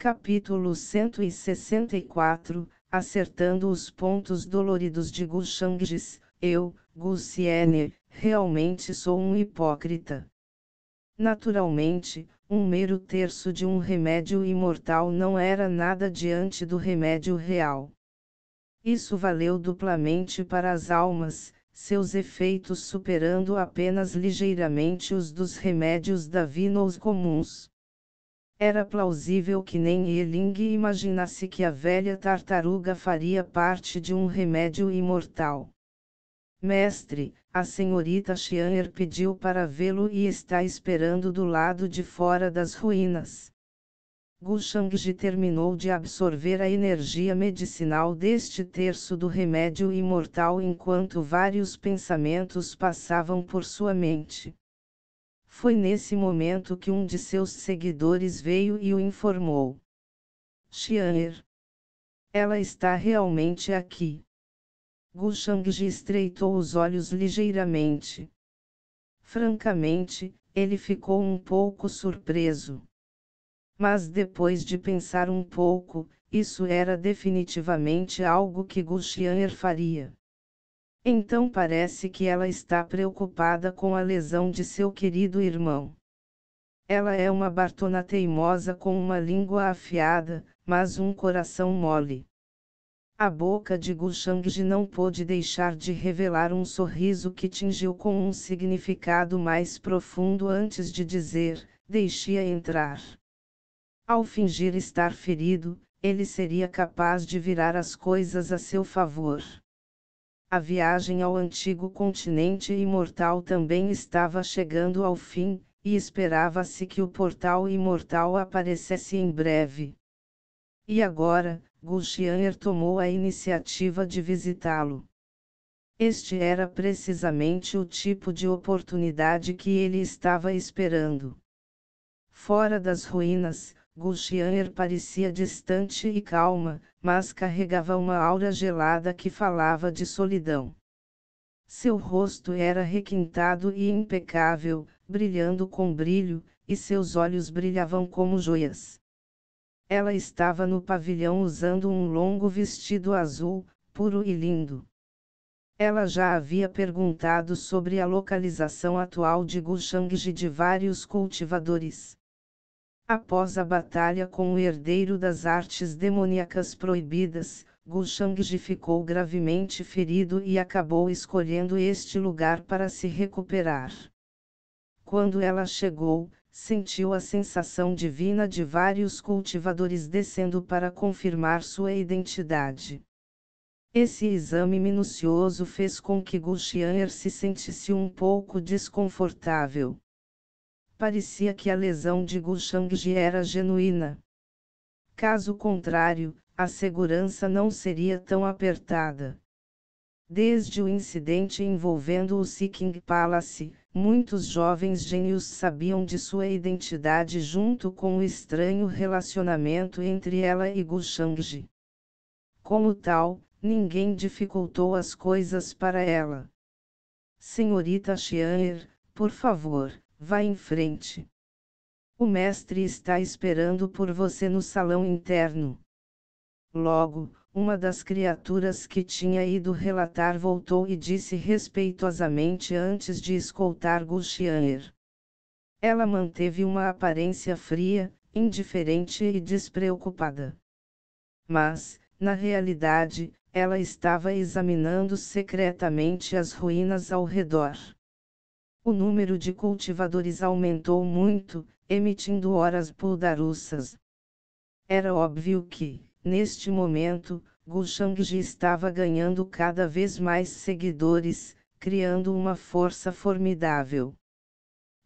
Capítulo 164, Acertando os pontos doloridos de Gu Shangji. Eu, Gu Xienne, realmente sou um hipócrita. Naturalmente, um mero terço de um remédio imortal não era nada diante do remédio real. Isso valeu duplamente para as almas, seus efeitos superando apenas ligeiramente os dos remédios davinos comuns. Era plausível que nem Yeling imaginasse que a velha tartaruga faria parte de um remédio imortal. Mestre, a senhorita Xian'er pediu para vê-lo e está esperando do lado de fora das ruínas. Gu Shangji terminou de absorver a energia medicinal deste terço do remédio imortal enquanto vários pensamentos passavam por sua mente. Foi nesse momento que um de seus seguidores veio e o informou. Xian'er. Ela está realmente aqui. Gu Shangji estreitou os olhos ligeiramente. Francamente, ele ficou um pouco surpreso. Mas depois de pensar um pouco, isso era definitivamente algo que Gu Xian'er faria. Então parece que ela está preocupada com a lesão de seu querido irmão. Ela é uma Bartona teimosa com uma língua afiada, mas um coração mole. A boca de Gu Shangji não pôde deixar de revelar um sorriso que tingiu com um significado mais profundo antes de dizer, deixe-a entrar. Ao fingir estar ferido, ele seria capaz de virar as coisas a seu favor. A viagem ao antigo continente imortal também estava chegando ao fim, e esperava-se que o portal imortal aparecesse em breve. E agora, Gu Xian'er tomou a iniciativa de visitá-lo. Este era precisamente o tipo de oportunidade que ele estava esperando. Fora das ruínas, Gu Xian'er parecia distante e calma, mas carregava uma aura gelada que falava de solidão. Seu rosto era requintado e impecável, brilhando com brilho, e seus olhos brilhavam como joias. Ela estava no pavilhão usando um longo vestido azul, puro e lindo. Ela já havia perguntado sobre a localização atual de Gu Shangji de vários cultivadores. Após a batalha com o herdeiro das artes demoníacas proibidas, Gu Shangji ficou gravemente ferido e acabou escolhendo este lugar para se recuperar. Quando ela chegou, sentiu a sensação divina de vários cultivadores descendo para confirmar sua identidade. Esse exame minucioso fez com que Gu Xian'er se sentisse um pouco desconfortável. Parecia que a lesão de Gu Shangji era genuína. Caso contrário, a segurança não seria tão apertada. Desde o incidente envolvendo o Seeking Palace, muitos jovens gênios sabiam de sua identidade junto com o estranho relacionamento entre ela e Gu Shangji. Como tal, ninguém dificultou as coisas para ela. Senhorita Xian'er, por favor, vá em frente. O mestre está esperando por você no salão interno. Logo, uma das criaturas que tinha ido relatar voltou e disse respeitosamente antes de escoltar Gu Xian'er. Ela manteve uma aparência fria, indiferente e despreocupada. Mas, na realidade, ela estava examinando secretamente as ruínas ao redor. O número de cultivadores aumentou muito, emitindo horas puldaruças. Era óbvio que, neste momento, Gu Shangji estava ganhando cada vez mais seguidores, criando uma força formidável.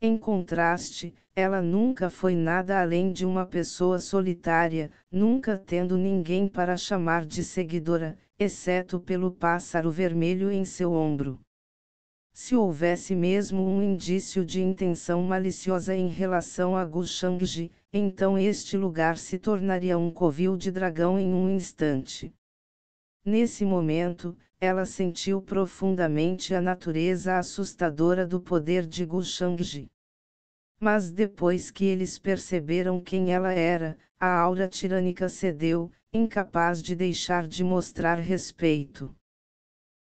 Em contraste, ela nunca foi nada além de uma pessoa solitária, nunca tendo ninguém para chamar de seguidora, exceto pelo pássaro vermelho em seu ombro. Se houvesse mesmo um indício de intenção maliciosa em relação a Gu Shangji, então este lugar se tornaria um covil de dragão em um instante. Nesse momento, ela sentiu profundamente a natureza assustadora do poder de Gu Shangji. Mas depois que eles perceberam quem ela era, a aura tirânica cedeu, incapaz de deixar de mostrar respeito.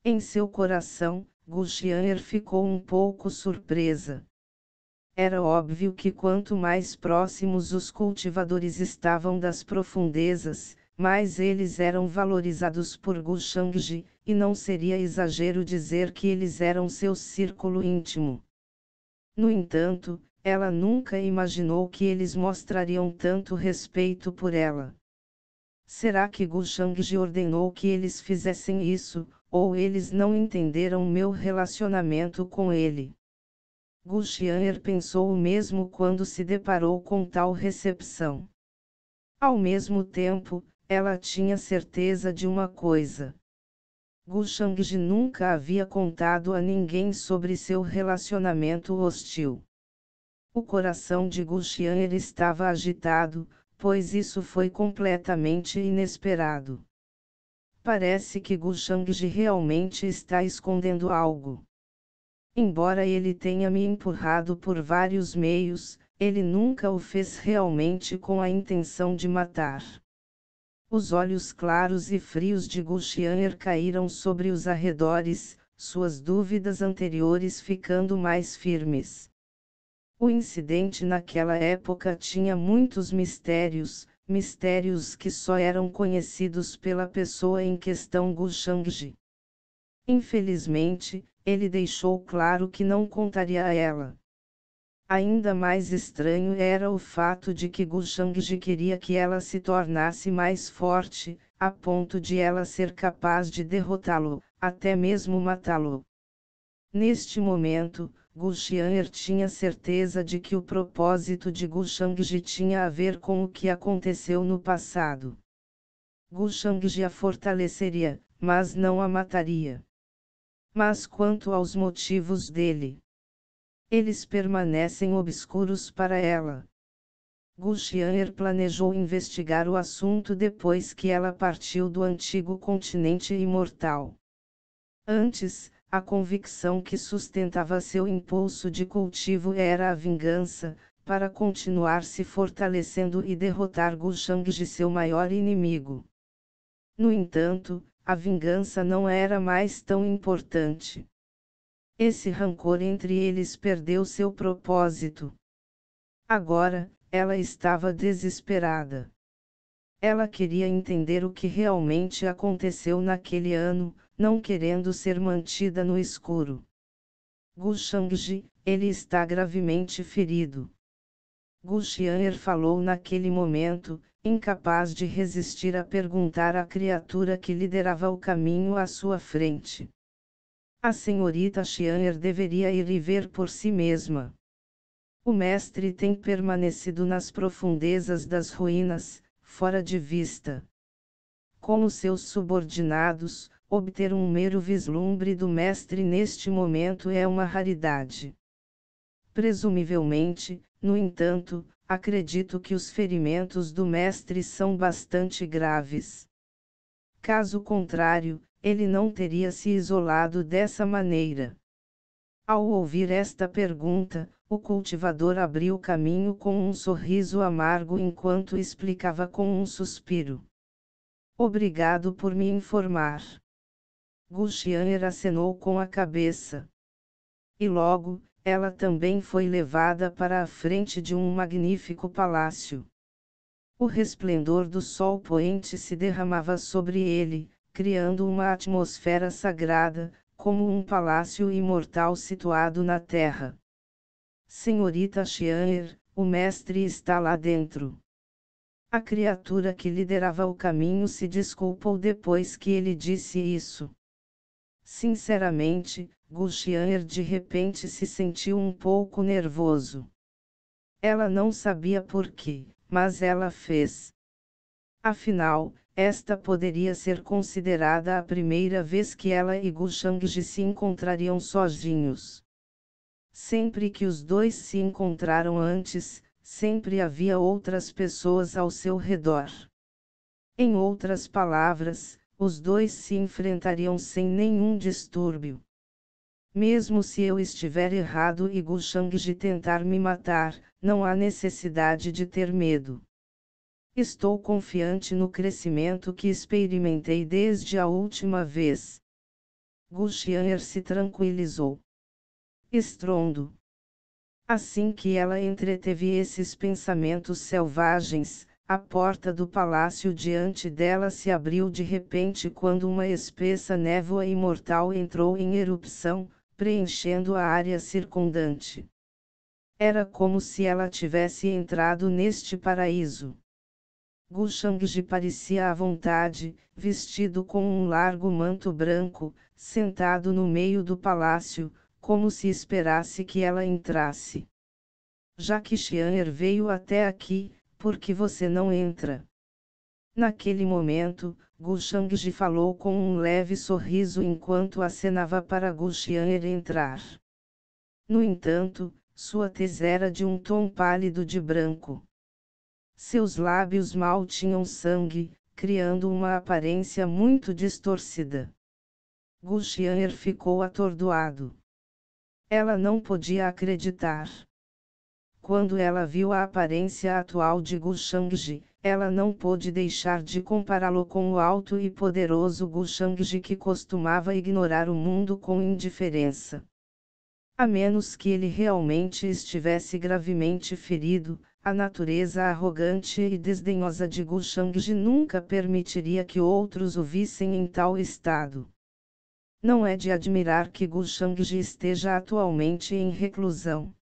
Em seu coração, Gulchianer ficou um pouco surpresa. Era óbvio que quanto mais próximos os cultivadores estavam das profundezas, mais eles eram valorizados por Gushangji, e não seria exagero dizer que eles eram seu círculo íntimo. No entanto, ela nunca imaginou que eles mostrariam tanto respeito por ela. Será que Gushangji ordenou que eles fizessem isso, ou eles não entenderam meu relacionamento com ele? Gulchianer pensou o mesmo quando se deparou com tal recepção. Ao mesmo tempo, ela tinha certeza de uma coisa. Gushangji nunca havia contado a ninguém sobre seu relacionamento hostil. O coração de Gulchianer estava agitado, pois isso foi completamente inesperado. Parece que Gushangji realmente está escondendo algo. Embora ele tenha me empurrado por vários meios, ele nunca o fez realmente com a intenção de matar. Os olhos claros e frios de Gulchianer caíram sobre os arredores, suas dúvidas anteriores ficando mais firmes. O incidente naquela época tinha muitos mistérios, mistérios que só eram conhecidos pela pessoa em questão, Gushangji. Infelizmente, ele deixou claro que não contaria a ela. Ainda mais estranho era o fato de que Gushangji queria que ela se tornasse mais forte, a ponto de ela ser capaz de derrotá-lo, até mesmo matá-lo. Neste momento, Gulchianer tinha certeza de que o propósito de Gushangji tinha a ver com o que aconteceu no passado. Gushangji a fortaleceria, mas não a mataria. Mas quanto aos motivos dele, eles permanecem obscuros para ela. Gulchianer planejou investigar o assunto depois que ela partiu do antigo continente imortal. Antes, a convicção que sustentava seu impulso de cultivo era a vingança, para continuar se fortalecendo e derrotar Gushangji, seu maior inimigo. No entanto, a vingança não era mais tão importante. Esse rancor entre eles perdeu seu propósito. Agora, ela estava desesperada. Ela queria entender o que realmente aconteceu naquele ano, não querendo ser mantida no escuro. Gushangji, ele está gravemente ferido. Gulchianer falou naquele momento, incapaz de resistir a perguntar à criatura que liderava o caminho à sua frente. A senhorita Chianer deveria ir e ver por si mesma. O mestre tem permanecido nas profundezas das ruínas, fora de vista. Com os seus subordinados, obter um mero vislumbre do mestre neste momento é uma raridade. Presumivelmente, no entanto, acredito que os ferimentos do mestre são bastante graves. Caso contrário, ele não teria se isolado dessa maneira. Ao ouvir esta pergunta, o cultivador abriu caminho com um sorriso amargo enquanto explicava com um suspiro. Obrigado por me informar. Gulchianer acenou com a cabeça. E logo, ela também foi levada para a frente de um magnífico palácio. O resplendor do sol poente se derramava sobre ele, criando uma atmosfera sagrada, como um palácio imortal situado na terra. Senhorita Chianer, o mestre está lá dentro. A criatura que liderava o caminho se desculpou depois que ele disse isso. Sinceramente, Gulchianer de repente se sentiu um pouco nervoso. Ela não sabia por quê, mas ela fez. Afinal, esta poderia ser considerada a primeira vez que ela e Gushangji se encontrariam sozinhos. Sempre que os dois se encontraram antes, sempre havia outras pessoas ao seu redor. Em outras palavras, os dois se enfrentariam sem nenhum distúrbio. mesmo se eu estiver errado e Gu Shangji tentar me matar, não há necessidade de ter medo. Estou confiante no crescimento que experimentei desde a última vez. Gu Xian'er se tranquilizou. Estrondo. Assim que ela entreteve esses pensamentos selvagens, a porta do palácio diante dela se abriu de repente quando uma espessa névoa imortal entrou em erupção, preenchendo a área circundante. Era como se ela tivesse entrado neste paraíso. Gu Shangji parecia à vontade, vestido com um largo manto branco, sentado no meio do palácio, como se esperasse que ela entrasse. Já que Xian'er veio até aqui, por que você não entra? Naquele momento, Gu Shangji falou com um leve sorriso enquanto acenava para Gu Xian'er entrar. No entanto, sua tez era de um tom pálido de branco. Seus lábios mal tinham sangue, criando uma aparência muito distorcida. Gu Xian'er ficou atordoado. Ela não podia acreditar. Quando ela viu a aparência atual de Gu Shangji, ela não pôde deixar de compará-lo com o alto e poderoso Gu Shangji que costumava ignorar o mundo com indiferença. A menos que ele realmente estivesse gravemente ferido, a natureza arrogante e desdenhosa de Gu Shangji nunca permitiria que outros o vissem em tal estado. Não é de admirar que Gu Shangji esteja atualmente em reclusão.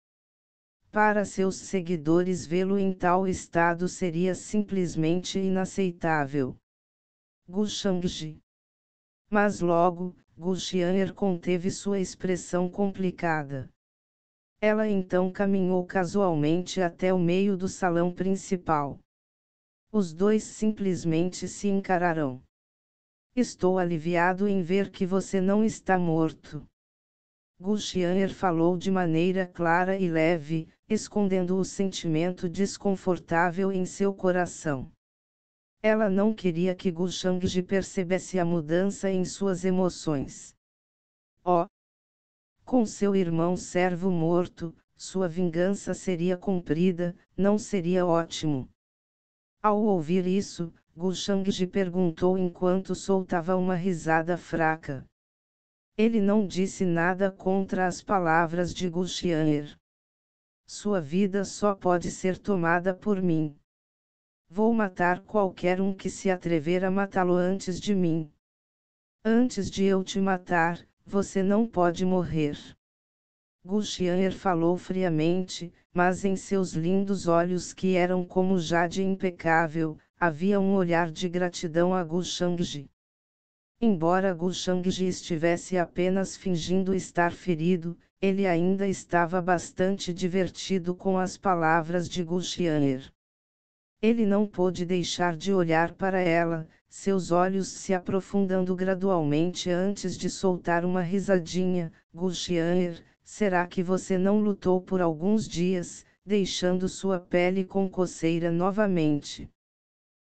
Para seus seguidores vê-lo em tal estado seria simplesmente inaceitável. Gu Shangji. Mas logo, Gu Xian'er conteve sua expressão complicada. Ela então caminhou casualmente até o meio do salão principal. Os dois simplesmente se encararam. Estou aliviado em ver que você não está morto. Gu Xian'er falou de maneira clara e leve, escondendo o sentimento desconfortável em seu coração. Ela não queria que Gu Shangji percebesse a mudança em suas emoções. Oh! Com seu irmão servo morto, sua vingança seria cumprida, não seria ótimo? Ao ouvir isso, Gu Shangji perguntou enquanto soltava uma risada fraca. Ele não disse nada contra as palavras de Gu Xian'er. Sua vida só pode ser tomada por mim. Vou matar qualquer um que se atrever a matá-lo antes de mim. Antes de eu te matar, você não pode morrer. Gu Xian'er falou friamente, mas em seus lindos olhos que eram como jade impecável, havia um olhar de gratidão a Gu Shangji. Embora Gu Shangji estivesse apenas fingindo estar ferido, ele ainda estava bastante divertido com as palavras de Gu Xian'er. Ele não pôde deixar de olhar para ela, seus olhos se aprofundando gradualmente antes de soltar uma risadinha. Gu Xian'er, será que você não lutou por alguns dias, deixando sua pele com coceira novamente?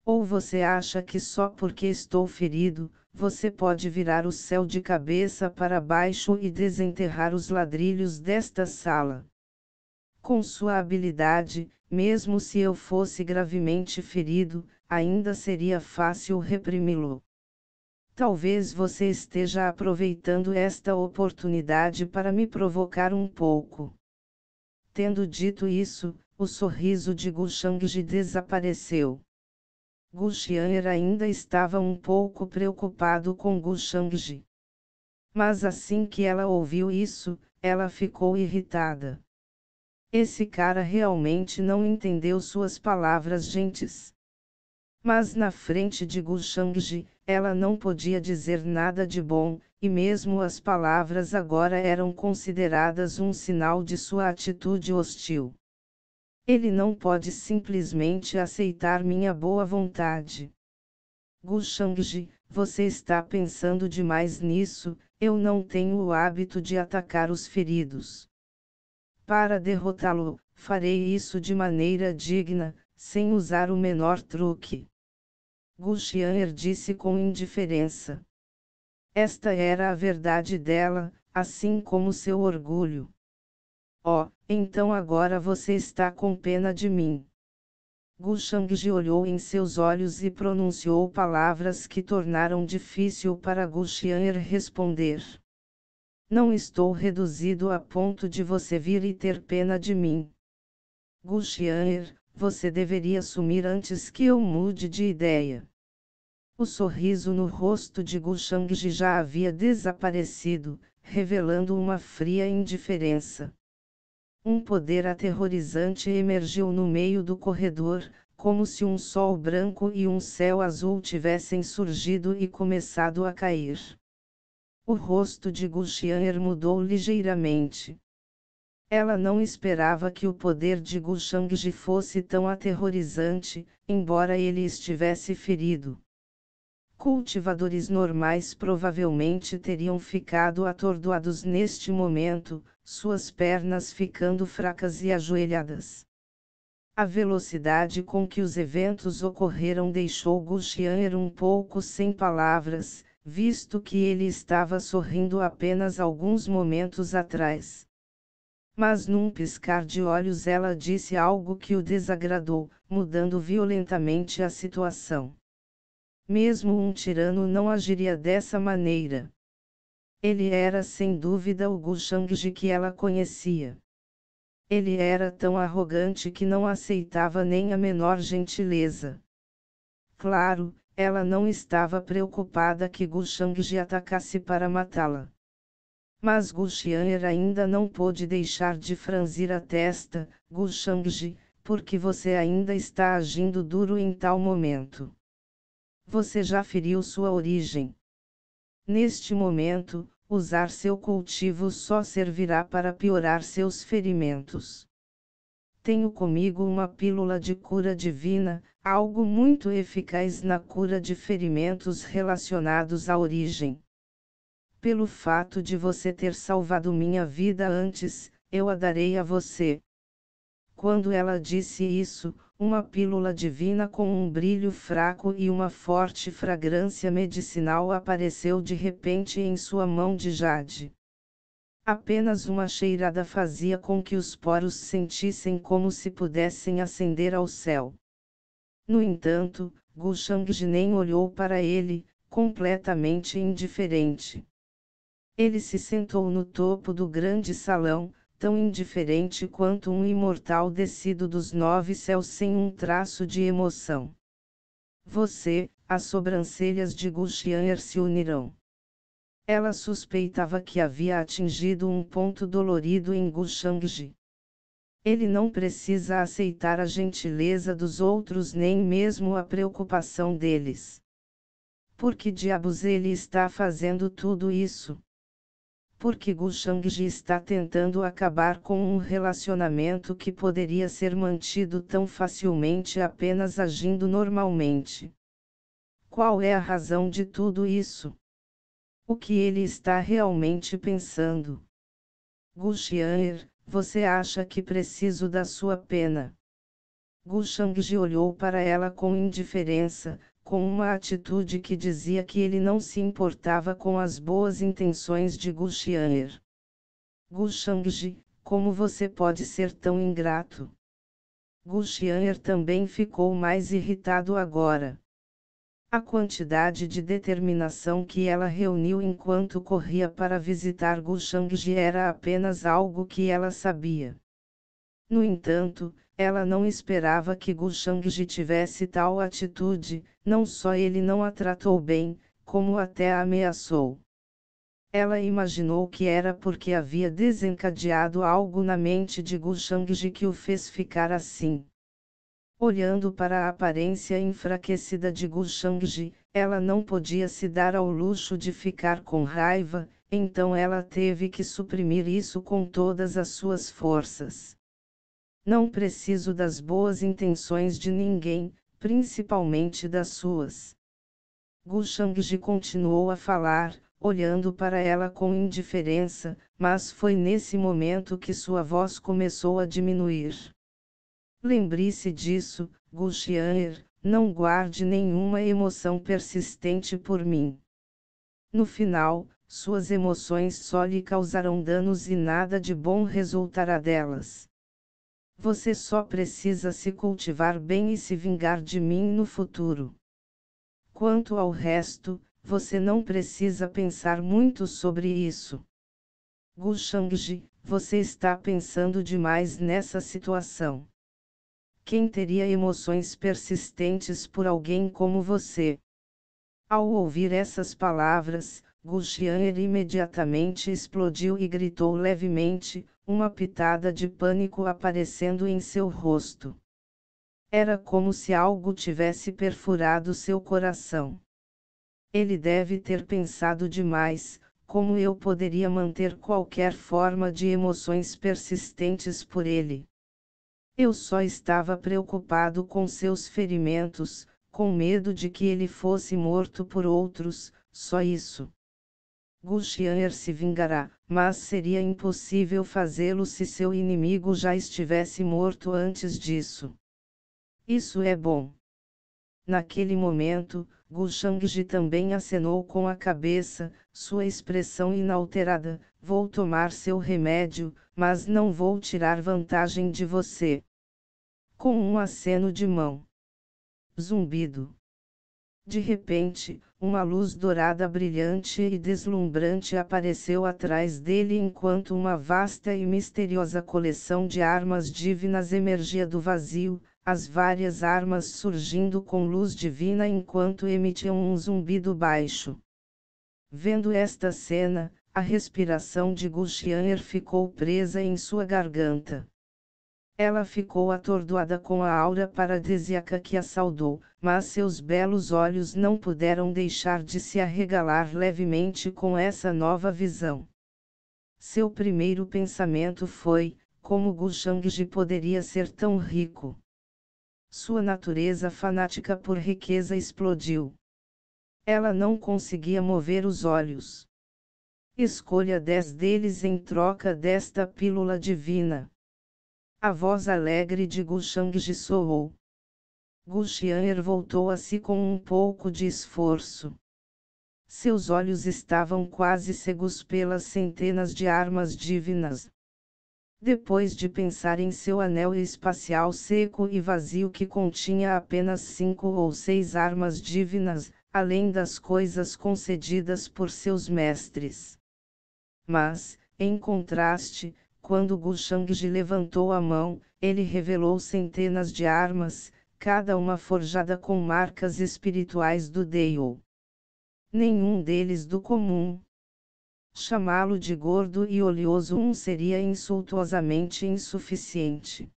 Ou você acha que só porque estou ferido, você pode virar o céu de cabeça para baixo e desenterrar os ladrilhos desta sala? Com sua habilidade, mesmo se eu fosse gravemente ferido, ainda seria fácil reprimi-lo. Talvez você esteja aproveitando esta oportunidade para me provocar um pouco. Tendo dito isso, o sorriso de Gu Shangji desapareceu. Gu Xian'er ainda estava um pouco preocupado com Gu Shangji. Mas assim que ela ouviu isso, ela ficou irritada. Esse cara realmente não entendeu suas palavras gentis. Mas na frente de Gu Shangji, ela não podia dizer nada de bom, e mesmo as palavras agora eram consideradas um sinal de sua atitude hostil. Ele não pode simplesmente aceitar minha boa vontade. Gu Shangji, você está pensando demais nisso, eu não tenho o hábito de atacar os feridos. Para derrotá-lo, farei isso de maneira digna, sem usar o menor truque. Gu Xian'er disse com indiferença. Esta era a verdade dela, assim como seu orgulho. Oh, então agora você está com pena de mim. Gu Shangji olhou em seus olhos e pronunciou palavras que tornaram difícil para Gu Xian'er responder. Não estou reduzido a ponto de você vir e ter pena de mim. Gu Xian'er, você deveria sumir antes que eu mude de ideia. O sorriso no rosto de Gu Shangji já havia desaparecido, revelando uma fria indiferença. Um poder aterrorizante emergiu no meio do corredor, como se um sol branco e um céu azul tivessem surgido e começado a cair. O rosto de Gu Xian'er mudou ligeiramente. Ela não esperava que o poder de Gu Shangji fosse tão aterrorizante, embora ele estivesse ferido. Cultivadores normais provavelmente teriam ficado atordoados neste momento, suas pernas ficando fracas e ajoelhadas. A velocidade com que os eventos ocorreram deixou Gu Xian'er um pouco sem palavras, visto que ele estava sorrindo apenas alguns momentos atrás. Mas num piscar de olhos ela disse algo que o desagradou, mudando violentamente a situação. Mesmo um tirano não agiria dessa maneira. Ele era sem dúvida o Gu Shangji que ela conhecia. Ele era tão arrogante que não aceitava nem a menor gentileza. Claro, ela não estava preocupada que Gu Shangji atacasse para matá-la. Mas Gu Xian'er ainda não pôde deixar de franzir a testa. Gu Shangji, por que você ainda está agindo duro em tal momento? Você já feriu sua origem. Neste momento, usar seu cultivo só servirá para piorar seus ferimentos. Tenho comigo uma pílula de cura divina, algo muito eficaz na cura de ferimentos relacionados à origem. Pelo fato de você ter salvado minha vida antes, eu a darei a você. Quando ela disse isso, uma pílula divina com um brilho fraco e uma forte fragrância medicinal apareceu de repente em sua mão de jade. Apenas uma cheirada fazia com que os poros sentissem como se pudessem ascender ao céu. No entanto, Gu Shangji nem olhou para ele, completamente indiferente. Ele se sentou no topo do grande salão, tão indiferente quanto um imortal descido dos 9 céus sem um traço de emoção. As sobrancelhas de Gu Xian'er se unirão. Ela suspeitava que havia atingido um ponto dolorido em Gu Shangji. Ele não precisa aceitar a gentileza dos outros nem mesmo a preocupação deles. Por que diabos ele está fazendo tudo isso? Porque Gu Shangji está tentando acabar com um relacionamento que poderia ser mantido tão facilmente apenas agindo normalmente. Qual é a razão de tudo isso? O que ele está realmente pensando? Gu Xian'er, você acha que preciso da sua pena? Gu Shangji olhou para ela com indiferença, com uma atitude que dizia que ele não se importava com as boas intenções de Gu Xian'er. Gu Shangji, como você pode ser tão ingrato? Gu Xian'er também ficou mais irritado agora. A quantidade de determinação que ela reuniu enquanto corria para visitar Gu Shangji era apenas algo que ela sabia. No entanto, ela não esperava que Gu Shangji tivesse tal atitude, não só ele não a tratou bem, como até a ameaçou. Ela imaginou que era porque havia desencadeado algo na mente de Gu Shangji que o fez ficar assim. Olhando para a aparência enfraquecida de Gu Shangji, ela não podia se dar ao luxo de ficar com raiva, então ela teve que suprimir isso com todas as suas forças. Não preciso das boas intenções de ninguém, principalmente das suas. Gu Shangji continuou a falar, olhando para ela com indiferença, mas foi nesse momento que sua voz começou a diminuir. Lembre-se disso, Gu Xian'er, não guarde nenhuma emoção persistente por mim. No final, suas emoções só lhe causarão danos e nada de bom resultará delas. Você só precisa se cultivar bem e se vingar de mim no futuro. Quanto ao resto, você não precisa pensar muito sobre isso. Gu Shangji, você está pensando demais nessa situação. Quem teria emoções persistentes por alguém como você? Ao ouvir essas palavras, Gu Xian'er imediatamente explodiu e gritou levemente, uma pitada de pânico aparecendo em seu rosto. Era como se algo tivesse perfurado seu coração. Ele deve ter pensado demais, como eu poderia manter qualquer forma de emoções persistentes por ele? Eu só estava preocupado com seus ferimentos, com medo de que ele fosse morto por outros, só isso. Gu Xian'er se vingará, mas seria impossível fazê-lo se seu inimigo já estivesse morto antes disso. Isso é bom. Naquele momento, Gu Shangji também acenou com a cabeça, sua expressão inalterada: vou tomar seu remédio, mas não vou tirar vantagem de você. Com um aceno de mão. Zumbido. De repente, uma luz dourada brilhante e deslumbrante apareceu atrás dele enquanto uma vasta e misteriosa coleção de armas divinas emergia do vazio, as várias armas surgindo com luz divina enquanto emitiam um zumbido baixo. Vendo esta cena, a respiração de Gu Xian'er ficou presa em sua garganta. Ela ficou atordoada com a aura paradisíaca que a saudou, mas seus belos olhos não puderam deixar de se arregalar levemente com essa nova visão. Seu primeiro pensamento foi: como Gu Shangji poderia ser tão rico? Sua natureza fanática por riqueza explodiu. Ela não conseguia mover os olhos. Escolha 10 deles em troca desta pílula divina. A voz alegre de Gu Shangji soou. Gu Xian'er voltou a si com um pouco de esforço. Seus olhos estavam quase cegos pelas centenas de armas divinas. Depois de pensar em seu anel espacial seco e vazio que continha apenas 5 ou 6 armas divinas, além das coisas concedidas por seus mestres. Mas, em contraste, quando Gu Shangji levantou a mão, ele revelou centenas de armas, cada uma forjada com marcas espirituais do Dao. Nenhum deles do comum. Chamá-lo de gordo e oleoso seria insultuosamente insuficiente.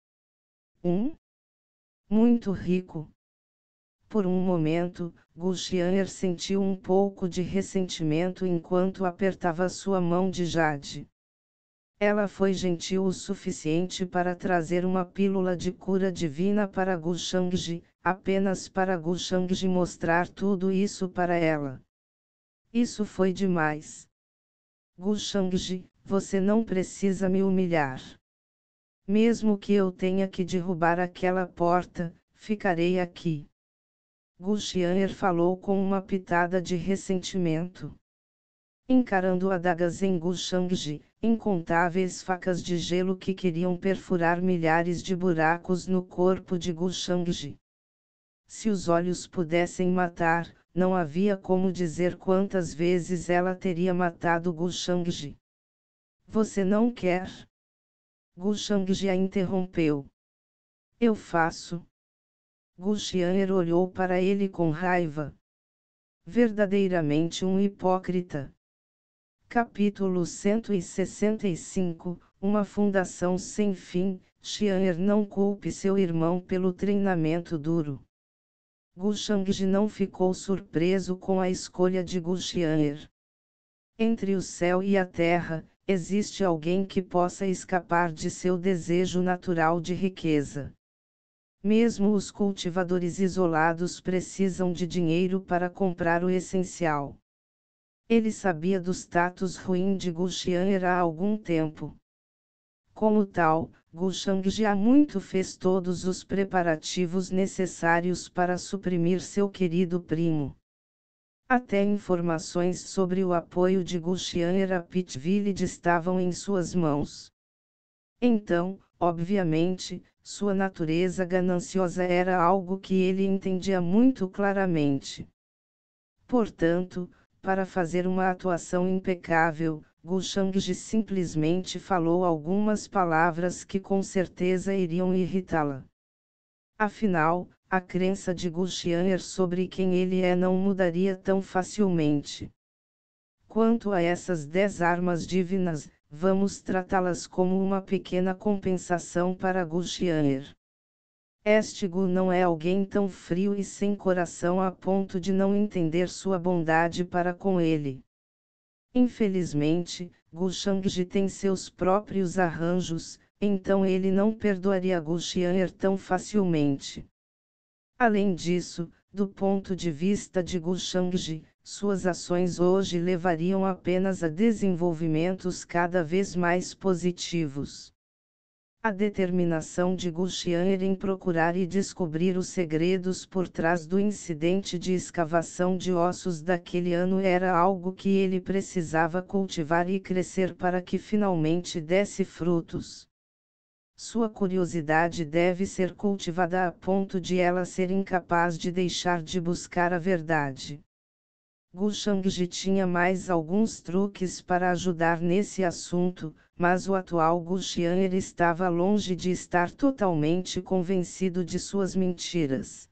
Muito rico. Por um momento, Gu Xian'er sentiu um pouco de ressentimento enquanto apertava sua mão de jade. Ela foi gentil o suficiente para trazer uma pílula de cura divina para Gu Shangji, apenas para Gu Shangji mostrar tudo isso para ela. Isso foi demais. Gu Shangji, você não precisa me humilhar. Mesmo que eu tenha que derrubar aquela porta, ficarei aqui. Gu Xian'er falou com uma pitada de ressentimento. Encarando adagas em Gu Shangji, incontáveis facas de gelo que queriam perfurar milhares de buracos no corpo de Gu Shangji. Se os olhos pudessem matar, não havia como dizer quantas vezes ela teria matado Gu Shangji. Você não quer? Gu Shangji a interrompeu. Eu faço. Gu Xian'er olhou para ele com raiva. Verdadeiramente um hipócrita. Capítulo 165, Uma fundação sem fim. Xian'er não culpe seu irmão pelo treinamento duro. Gu Shangji não ficou surpreso com a escolha de Gu Xian'er. Entre o céu e a terra, existe alguém que possa escapar de seu desejo natural de riqueza. Mesmo os cultivadores isolados precisam de dinheiro para comprar o essencial. Ele sabia do status ruim de Gu Xian'er há algum tempo. Como tal, Gu Shangji há muito fez todos os preparativos necessários para suprimir seu querido primo. Até informações sobre o apoio de Gulchianer a Pit Village estavam em suas mãos. Então, obviamente, sua natureza gananciosa era algo que ele entendia muito claramente. Portanto, para fazer uma atuação impecável, Gu Shangji simplesmente falou algumas palavras que com certeza iriam irritá-la. Afinal, a crença de Gu Xianer sobre quem ele é não mudaria tão facilmente. Quanto a essas 10 armas divinas, vamos tratá-las como uma pequena compensação para Gu Xianer. Este Gu não é alguém tão frio e sem coração a ponto de não entender sua bondade para com ele. Infelizmente, Gu Shangji tem seus próprios arranjos, então ele não perdoaria Gu Xianer tão facilmente. Além disso, do ponto de vista de Gu Shangji, suas ações hoje levariam apenas a desenvolvimentos cada vez mais positivos. A determinação de Gu Xianer em procurar e descobrir os segredos por trás do incidente de escavação de ossos daquele ano era algo que ele precisava cultivar e crescer para que finalmente desse frutos. Sua curiosidade deve ser cultivada a ponto de ela ser incapaz de deixar de buscar a verdade. Gu Shangji tinha mais alguns truques para ajudar nesse assunto, mas o atual Gu Xianer estava longe de estar totalmente convencido de suas mentiras.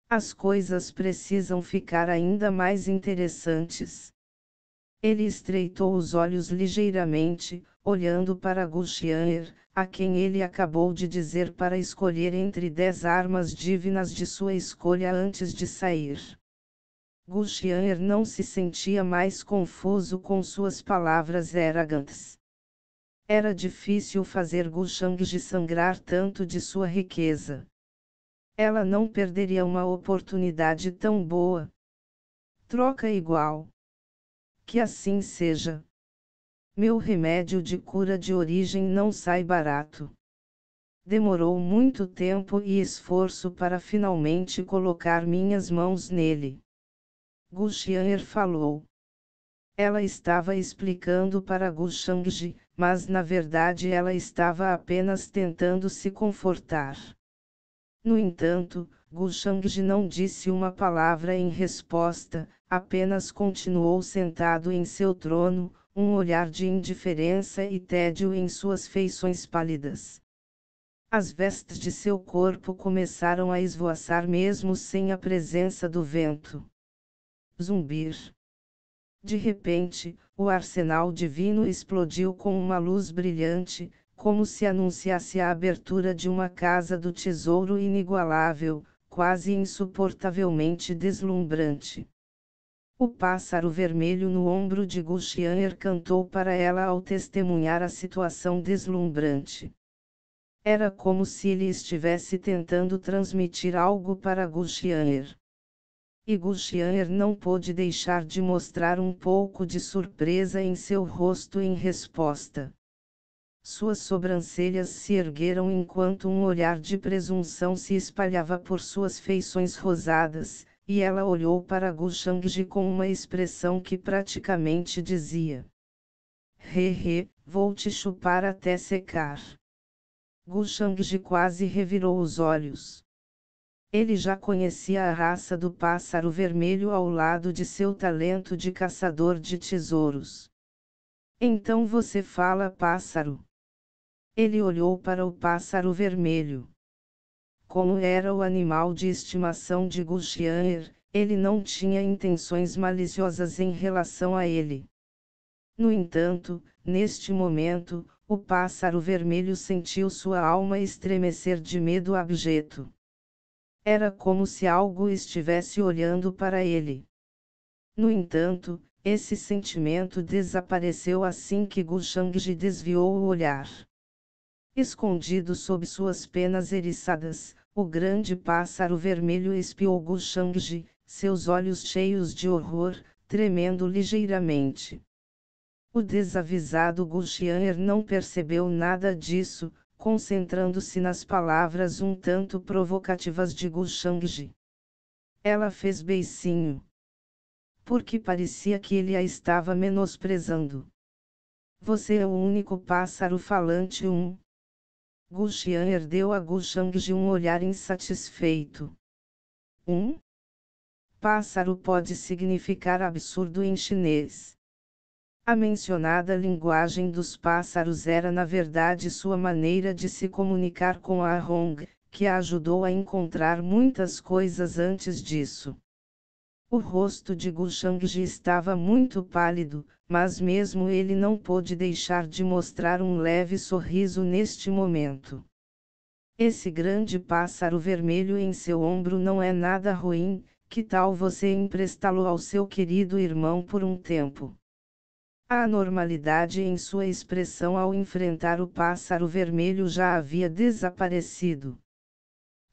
As coisas precisam ficar ainda mais interessantes. Ele estreitou os olhos ligeiramente, olhando para Gu Xianer, a quem ele acabou de dizer para escolher entre 10 armas divinas de sua escolha antes de sair. Gu Xianer não se sentia mais confuso com suas palavras arrogantes. Era difícil fazer Gu Shangji sangrar tanto de sua riqueza. Ela não perderia uma oportunidade tão boa. Troca igual. Que assim seja. Meu remédio de cura de origem não sai barato. Demorou muito tempo e esforço para finalmente colocar minhas mãos nele. Gu Xianer falou. Ela estava explicando para Gu Shangji, mas na verdade ela estava apenas tentando se confortar. No entanto, Gu Shangji não disse uma palavra em resposta, apenas continuou sentado em seu trono, um olhar de indiferença e tédio em suas feições pálidas. As vestes de seu corpo começaram a esvoaçar mesmo sem a presença do vento. Zumbir. De repente, o arsenal divino explodiu com uma luz brilhante, como se anunciasse a abertura de uma casa do tesouro inigualável, quase insuportavelmente deslumbrante. O pássaro vermelho no ombro de Gu Xianer cantou para ela ao testemunhar a situação deslumbrante. Era como se ele estivesse tentando transmitir algo para Gu Xianer. E Gu Xianer não pôde deixar de mostrar um pouco de surpresa em seu rosto em resposta. Suas sobrancelhas se ergueram enquanto um olhar de presunção se espalhava por suas feições rosadas, e ela olhou para Gu Shangji com uma expressão que praticamente dizia: "Hehe, vou te chupar até secar." Gu Shangji quase revirou os olhos. Ele já conhecia a raça do pássaro vermelho ao lado de seu talento de caçador de tesouros. "Então você fala, pássaro?" Ele olhou para o pássaro vermelho. Como era o animal de estimação de Gu Xianer, ele não tinha intenções maliciosas em relação a ele. No entanto, neste momento, o pássaro vermelho sentiu sua alma estremecer de medo abjeto. Era como se algo estivesse olhando para ele. No entanto, esse sentimento desapareceu assim que Gu Shangji desviou o olhar. Escondido sob suas penas eriçadas, o grande pássaro vermelho espiou Gu Shangji, seus olhos cheios de horror, tremendo ligeiramente. O desavisado Gu Xianer não percebeu nada disso, concentrando-se nas palavras um tanto provocativas de Gu Shangji. Ela fez beicinho. porque parecia que ele a estava menosprezando. Você é o único pássaro falante. Gu Xian deu a Gu Shangji um olhar insatisfeito. Pássaro pode significar absurdo em chinês. A mencionada linguagem dos pássaros era na verdade sua maneira de se comunicar com a Hong, que a ajudou a encontrar muitas coisas antes disso. O rosto de Gu Shangji estava muito pálido, mas mesmo ele não pôde deixar de mostrar um leve sorriso neste momento. Esse grande pássaro vermelho em seu ombro não é nada ruim, que tal você emprestá-lo ao seu querido irmão por um tempo? A anormalidade em sua expressão ao enfrentar o pássaro vermelho já havia desaparecido.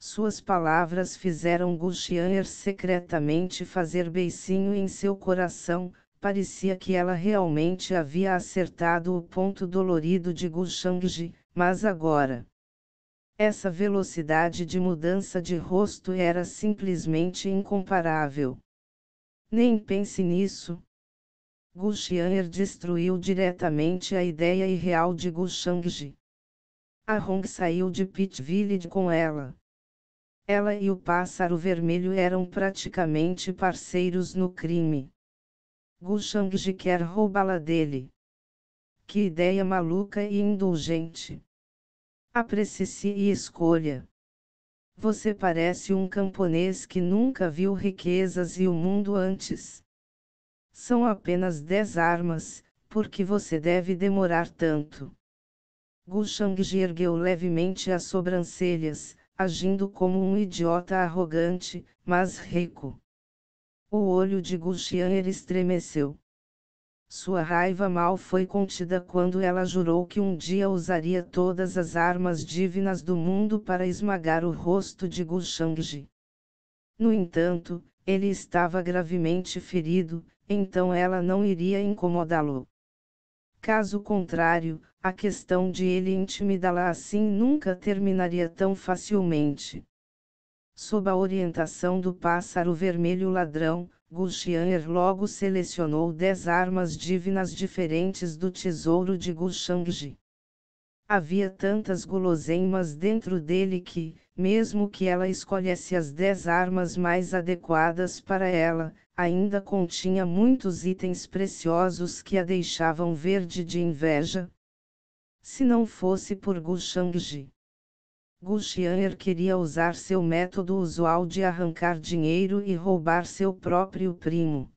Suas palavras fizeram Gu Xian secretamente fazer beicinho em seu coração, parecia que ela realmente havia acertado o ponto dolorido de Gu Shangji, mas agora... Essa velocidade de mudança de rosto era simplesmente incomparável. Nem pense nisso. Gu Xian destruiu diretamente a ideia irreal de Gu Shangji. A Hong saiu de Pit Village com ela. Ela e o pássaro vermelho eram praticamente parceiros no crime. Gu Shangji quer roubá-la dele. Que ideia maluca e indulgente. Aprecie-se e escolha. Você parece um camponês que nunca viu riquezas e o mundo antes. São apenas 10 armas, por que você deve demorar tanto? Gu Shangji ergueu levemente as sobrancelhas, agindo como um idiota arrogante, mas rico. O olho de Gu Xian estremeceu. Sua raiva mal foi contida quando ela jurou que um dia usaria todas as armas divinas do mundo para esmagar o rosto de Gu Shangji. No entanto, ele estava gravemente ferido, então ela não iria incomodá-lo. Caso contrário, a questão de ele intimidá-la assim nunca terminaria tão facilmente. Sob a orientação do pássaro vermelho ladrão, Gu Xian logo selecionou 10 armas divinas diferentes do tesouro de Gu Shangji. Havia tantas guloseimas dentro dele que, mesmo que ela escolhesse as 10 armas mais adequadas para ela, ainda continha muitos itens preciosos que a deixavam verde de inveja. Se não fosse por Gu Shangji, Gu Xian queria usar seu método usual de arrancar dinheiro e roubar seu próprio primo.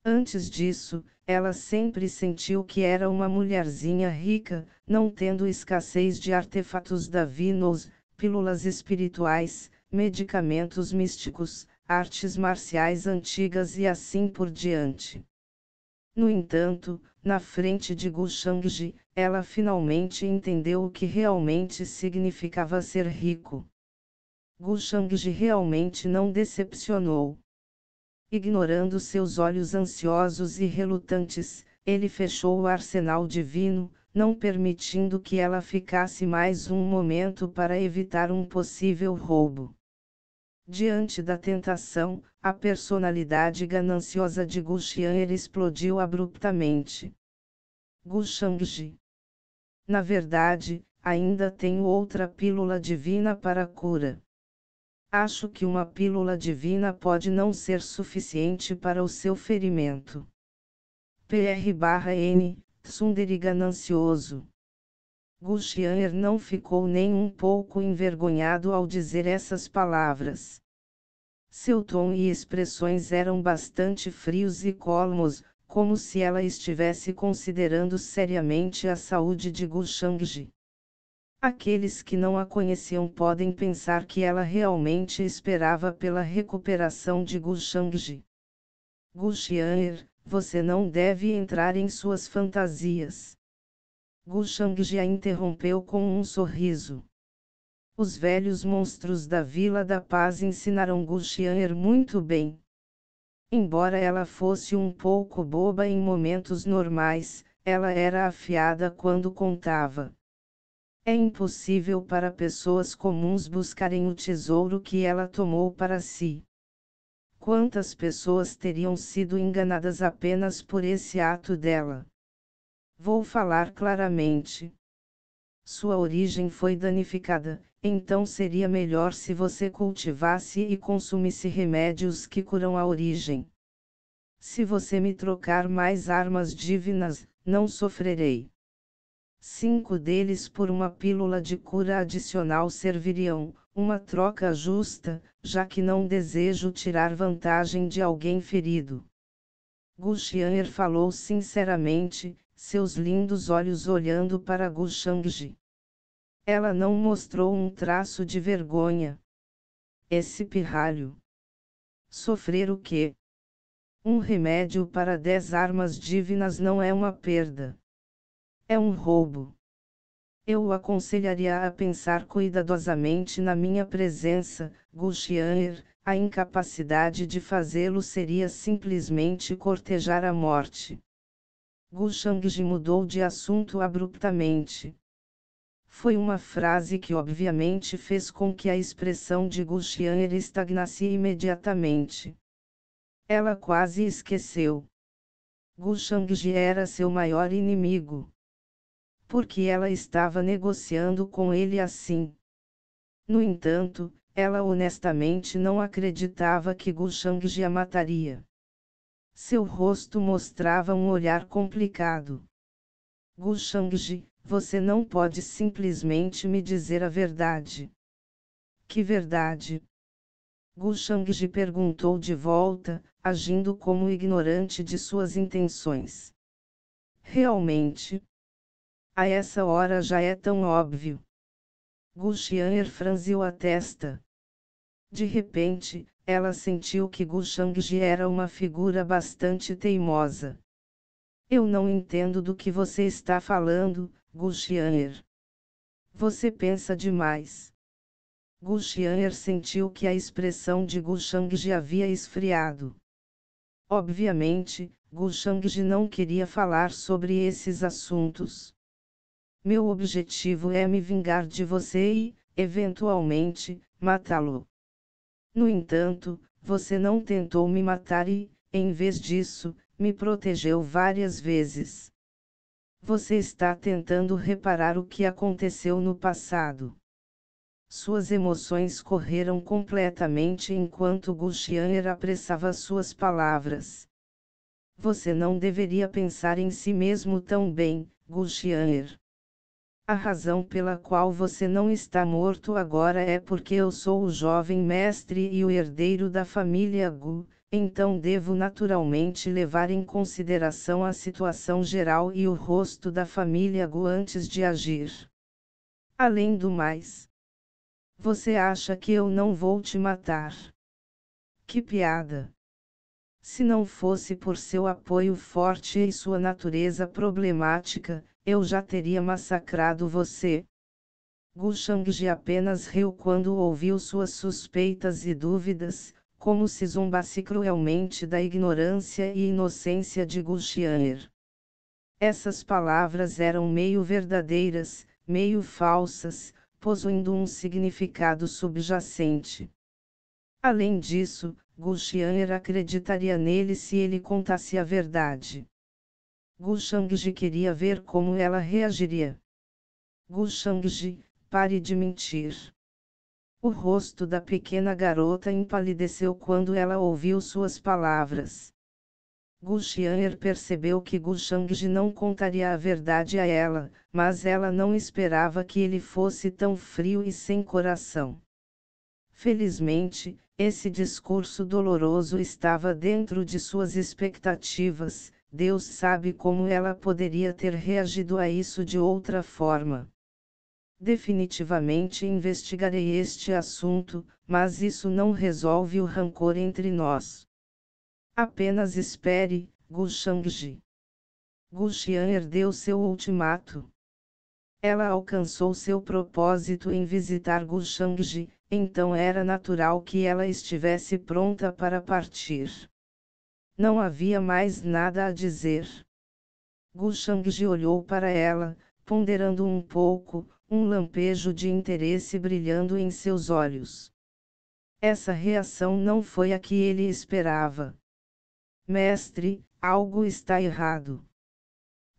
Antes disso, ela sempre sentiu que era uma mulherzinha rica, não tendo escassez de artefatos divinos, pílulas espirituais, medicamentos místicos, artes marciais antigas e assim por diante. No entanto, na frente de Gu Shangji, ela finalmente entendeu o que realmente significava ser rico. Gu Shangji realmente não decepcionou. Ignorando seus olhos ansiosos e relutantes, ele fechou o arsenal divino, não permitindo que ela ficasse mais um momento para evitar um possível roubo. Diante da tentação, a personalidade gananciosa de Gu Xian explodiu abruptamente. Gu Shangji. Na verdade, ainda tenho outra pílula divina para a cura. Acho que uma pílula divina pode não ser suficiente para o seu ferimento. Pr/N, Tsundere ganancioso. Gu Xian não ficou nem um pouco envergonhado ao dizer essas palavras. Seu tom e expressões eram bastante frios e calmos, como se ela estivesse considerando seriamente a saúde de Gu Shangji. Aqueles que não a conheciam podem pensar que ela realmente esperava pela recuperação de Gu Shangji. Gu Xian, você não deve entrar em suas fantasias. Gu Shangji a interrompeu com um sorriso. Os velhos monstros da Vila da Paz ensinaram Gu Xian muito bem. Embora ela fosse um pouco boba em momentos normais, ela era afiada quando contava. É impossível para pessoas comuns buscarem o tesouro que ela tomou para si. Quantas pessoas teriam sido enganadas apenas por esse ato dela? Vou falar claramente. Sua origem foi danificada, então seria melhor se você cultivasse e consumisse remédios que curam a origem. Se você me trocar mais armas divinas, não sofrerei. 5 deles por uma pílula de cura adicional serviriam, uma troca justa, já que não desejo tirar vantagem de alguém ferido. Gu Xian'er falou sinceramente, seus lindos olhos olhando para Gu Shangji. Ela não mostrou um traço de vergonha. Esse pirralho. Sofrer o quê? Um remédio para 10 armas divinas não é uma perda. É um roubo. Eu o aconselharia a pensar cuidadosamente na minha presença, Gu Xian'er. A incapacidade de fazê-lo seria simplesmente cortejar a morte. Gu Shangji mudou de assunto abruptamente. Foi uma frase que obviamente fez com que a expressão de Gu Xian'er estagnasse imediatamente. Ela quase esqueceu. Gu Shangji era seu maior inimigo. Por que ela estava negociando com ele assim? No entanto, ela honestamente não acreditava que Gu Shangji a mataria. Seu rosto mostrava um olhar complicado. Gu Shangji, você não pode simplesmente me dizer a verdade. Que verdade? Gu Shangji perguntou de volta, agindo como ignorante de suas intenções. Realmente? A essa hora já é tão óbvio. Gu Xian'er franziu a testa. De repente, ela sentiu que Gu Shangji era uma figura bastante teimosa. Eu não entendo do que você está falando, Gu Xian'er. Você pensa demais. Gu Xian'er sentiu que a expressão de Gu Shangji havia esfriado. Obviamente, Gu Shangji não queria falar sobre esses assuntos. Meu objetivo é me vingar de você e, eventualmente, matá-lo. No entanto, você não tentou me matar e, em vez disso, me protegeu várias vezes. Você está tentando reparar o que aconteceu no passado. Suas emoções correram completamente enquanto Gu Xian'er apressava suas palavras. Você não deveria pensar em si mesmo tão bem, Gu Xian'er. A razão pela qual você não está morto agora é porque eu sou o jovem mestre e o herdeiro da família Gu, então devo naturalmente levar em consideração a situação geral e o rosto da família Gu antes de agir. Além do mais, você acha que eu não vou te matar? Que piada! Se não fosse por seu apoio forte e sua natureza problemática, eu já teria massacrado você. Gu Shangji apenas riu quando ouviu suas suspeitas e dúvidas, como se zombasse cruelmente da ignorância e inocência de Gu Xian'er. Essas palavras eram meio verdadeiras, meio falsas, possuindo um significado subjacente. Além disso, Gu Xian'er acreditaria nele se ele contasse a verdade. Gu Shangji queria ver como ela reagiria. Gu Shangji, pare de mentir. O rosto da pequena garota empalideceu quando ela ouviu suas palavras. Gu Xian'er percebeu que Gu Shangji não contaria a verdade a ela, mas ela não esperava que ele fosse tão frio e sem coração. Felizmente, esse discurso doloroso estava dentro de suas expectativas. Deus sabe como ela poderia ter reagido a isso de outra forma. Definitivamente investigarei este assunto, mas isso não resolve o rancor entre nós. Apenas espere, Gu Shangji. Gu Xian'er deu seu ultimato. Ela alcançou seu propósito em visitar Gu Shangji, então era natural que ela estivesse pronta para partir. Não havia mais nada a dizer. Gu Shangji olhou para ela, ponderando um pouco, um lampejo de interesse brilhando em seus olhos. Essa reação não foi a que ele esperava. Mestre, algo está errado.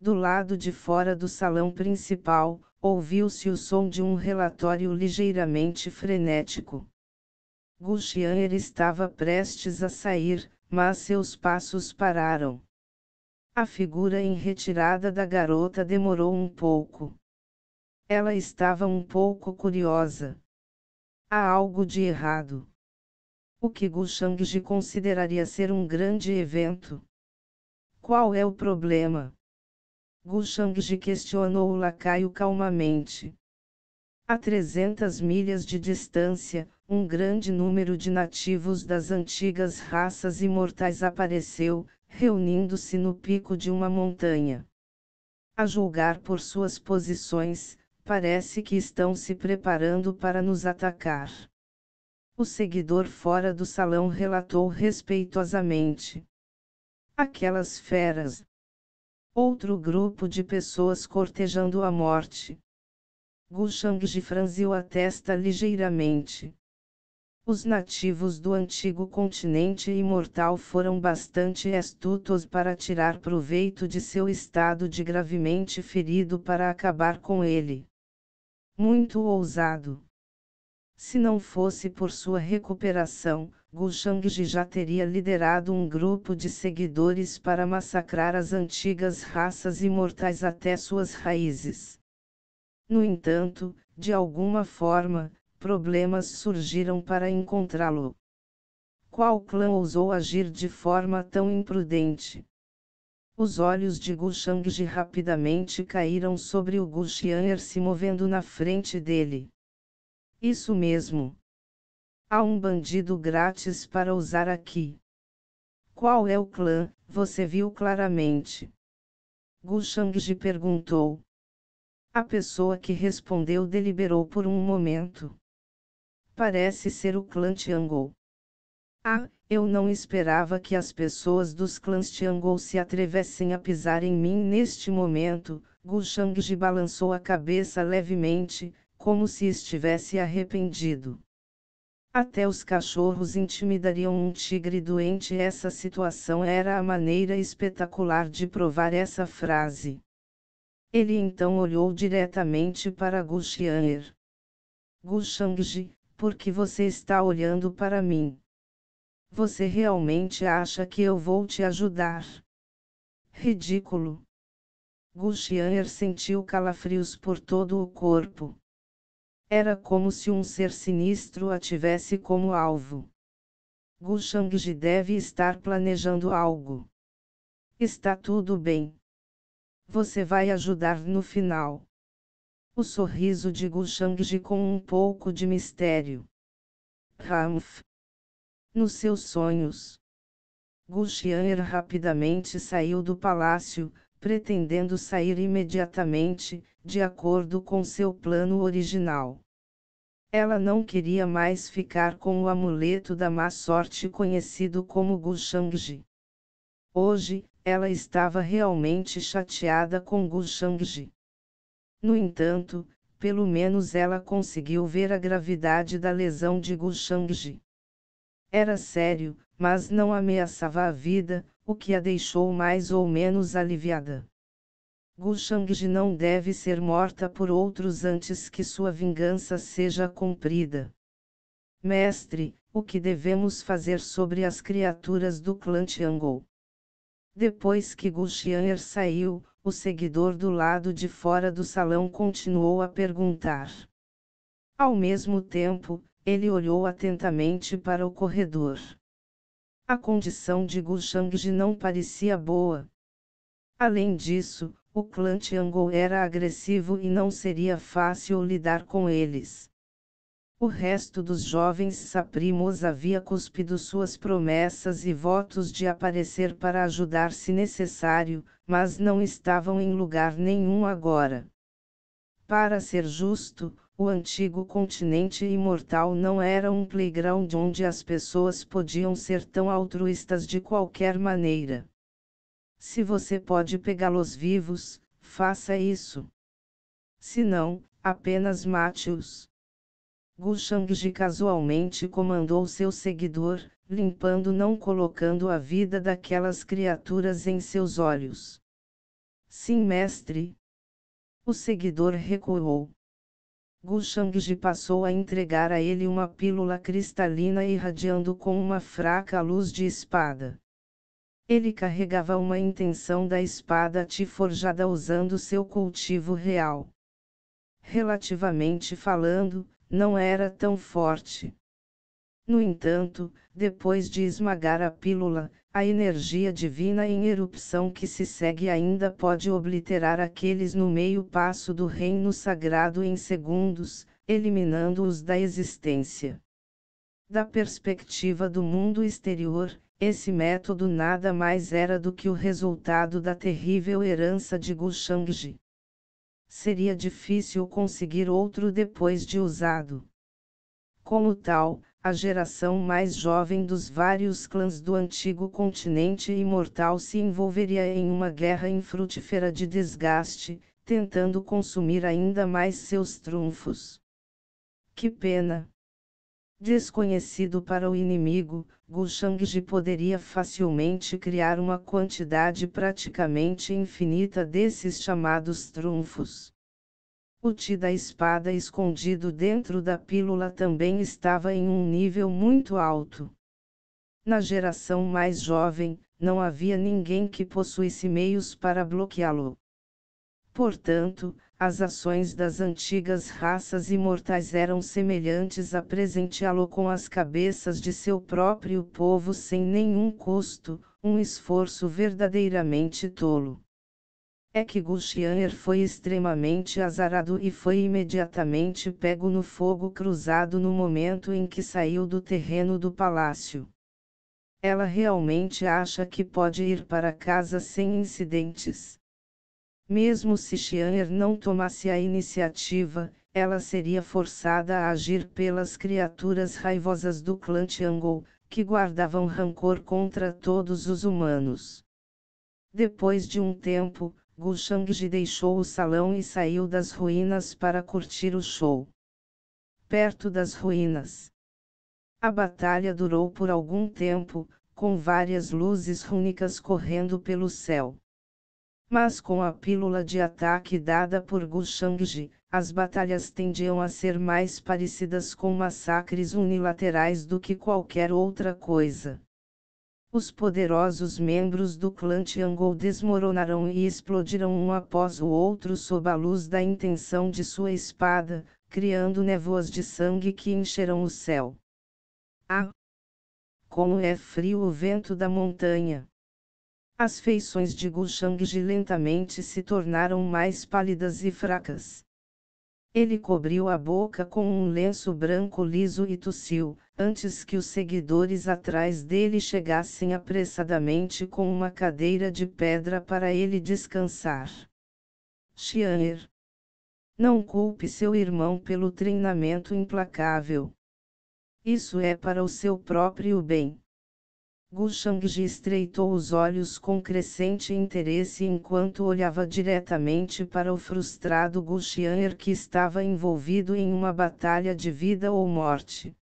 Do lado de fora do salão principal, ouviu-se o som de um relatório ligeiramente frenético. Gu Xian'er estava prestes a sair, mas seus passos pararam. A figura em retirada da garota demorou um pouco. Ela estava um pouco curiosa. Há algo de errado. O que Gu Shangji consideraria ser um grande evento. Qual é o problema? Gu Shangji questionou o lacaio calmamente. A 300 milhas de distância, um grande número de nativos das antigas raças imortais apareceu, reunindo-se no pico de uma montanha. A julgar por suas posições, parece que estão se preparando para nos atacar. O seguidor fora do salão relatou respeitosamente. Aquelas feras. Outro grupo de pessoas cortejando a morte. Gu Shangji franziu a testa ligeiramente. Os nativos do antigo continente imortal foram bastante astutos para tirar proveito de seu estado de gravemente ferido para acabar com ele. Muito ousado. Se não fosse por sua recuperação, Gu Shangji já teria liderado um grupo de seguidores para massacrar as antigas raças imortais até suas raízes. No entanto, de alguma forma, problemas surgiram para encontrá-lo. Qual clã ousou agir de forma tão imprudente? Os olhos de Gu Shangji rapidamente caíram sobre o Gu Xian'er se movendo na frente dele. Isso mesmo. Há um bandido grátis para usar aqui. Qual é o clã? Você viu claramente? Gu Shangji perguntou. A pessoa que respondeu deliberou por um momento. Parece ser o clã Tiangou. Ah, eu não esperava que as pessoas dos clãs Tiangou se atrevessem a pisar em mim neste momento. Gu Shangji balançou a cabeça levemente, como se estivesse arrependido. Até os cachorros intimidariam um tigre doente. Essa situação era a maneira espetacular de provar essa frase. Ele então olhou diretamente para Gu Xian'er. Gu Shangji, por que você está olhando para mim? Você realmente acha que eu vou te ajudar? Ridículo. Gu Xian'er sentiu calafrios por todo o corpo. Era como se um ser sinistro a tivesse como alvo. Gu Shangji deve estar planejando algo. Está tudo bem. Você vai ajudar no final. O sorriso de Gu Shangji com um pouco de mistério. Ramph. Nos seus sonhos. Gu Xian'er rapidamente saiu do palácio, pretendendo sair imediatamente, de acordo com seu plano original. Ela não queria mais ficar com o amuleto da má sorte conhecido como Gu Shangji. Hoje, ela estava realmente chateada com Gu Shangji. No entanto, pelo menos ela conseguiu ver a gravidade da lesão de Gu Shangji. Era sério, mas não ameaçava a vida, o que a deixou mais ou menos aliviada. Gu Shangji não deve ser morta por outros antes que sua vingança seja cumprida. Mestre, o que devemos fazer sobre as criaturas do clã Tiangou? Depois que Gu Xian'er saiu, o seguidor do lado de fora do salão continuou a perguntar. Ao mesmo tempo, ele olhou atentamente para o corredor. A condição de Gu Shangji não parecia boa. Além disso, o clã Tiangou era agressivo e não seria fácil lidar com eles. O resto dos jovens saprimos havia cuspido suas promessas e votos de aparecer para ajudar se necessário, mas não estavam em lugar nenhum agora. Para ser justo, o antigo continente imortal não era um playground onde as pessoas podiam ser tão altruístas de qualquer maneira. Se você pode pegá-los vivos, faça isso. Se não, apenas mate-os. Gu Shangji casualmente comandou seu seguidor, limpando não colocando a vida daquelas criaturas em seus olhos. Sim, mestre. O seguidor recuou. Gu Shangji passou a entregar a ele uma pílula cristalina irradiando com uma fraca luz de espada. Ele carregava uma intenção da espada Ti forjada usando seu cultivo real. Relativamente falando, não era tão forte. No entanto, depois de esmagar a pílula, a energia divina em erupção que se segue ainda pode obliterar aqueles no meio passo do reino sagrado em segundos, eliminando-os da existência. Da perspectiva do mundo exterior, esse método nada mais era do que o resultado da terrível herança de Gu Shangji. Seria difícil conseguir outro depois de usado. Como tal, a geração mais jovem dos vários clãs do antigo continente imortal se envolveria em uma guerra infrutífera de desgaste, tentando consumir ainda mais seus trunfos. Que pena! Desconhecido para o inimigo, Gu Shangji poderia facilmente criar uma quantidade praticamente infinita desses chamados trunfos. O Ti da espada escondido dentro da pílula também estava em um nível muito alto. Na geração mais jovem, não havia ninguém que possuísse meios para bloqueá-lo. Portanto, as ações das antigas raças imortais eram semelhantes a presenteá-lo com as cabeças de seu próprio povo sem nenhum custo, um esforço verdadeiramente tolo. É que Gu Xian'er foi extremamente azarado e foi imediatamente pego no fogo cruzado no momento em que saiu do terreno do palácio. Ela realmente acha que pode ir para casa sem incidentes. Mesmo se Xian'er não tomasse a iniciativa, ela seria forçada a agir pelas criaturas raivosas do clã Tiangou, que guardavam rancor contra todos os humanos. Depois de um tempo, Gu Shangji deixou o salão e saiu das ruínas para curtir o show. Perto das ruínas. A batalha durou por algum tempo, com várias luzes rúnicas correndo pelo céu. Mas com a pílula de ataque dada por Gu Shangji, as batalhas tendiam a ser mais parecidas com massacres unilaterais do que qualquer outra coisa. Os poderosos membros do clã Tiangou desmoronaram e explodiram um após o outro sob a luz da intenção de sua espada, criando névoas de sangue que encheram o céu. Ah! Como é frio o vento da montanha! As feições de Gu Shangji lentamente se tornaram mais pálidas e fracas. Ele cobriu a boca com um lenço branco liso e tossiu, antes que os seguidores atrás dele chegassem apressadamente com uma cadeira de pedra para ele descansar. Xian'er. Não culpe seu irmão pelo treinamento implacável. Isso é para o seu próprio bem. Gu Shangji estreitou os olhos com crescente interesse enquanto olhava diretamente para o frustrado Gu Xian'er que estava envolvido em uma batalha de vida ou morte.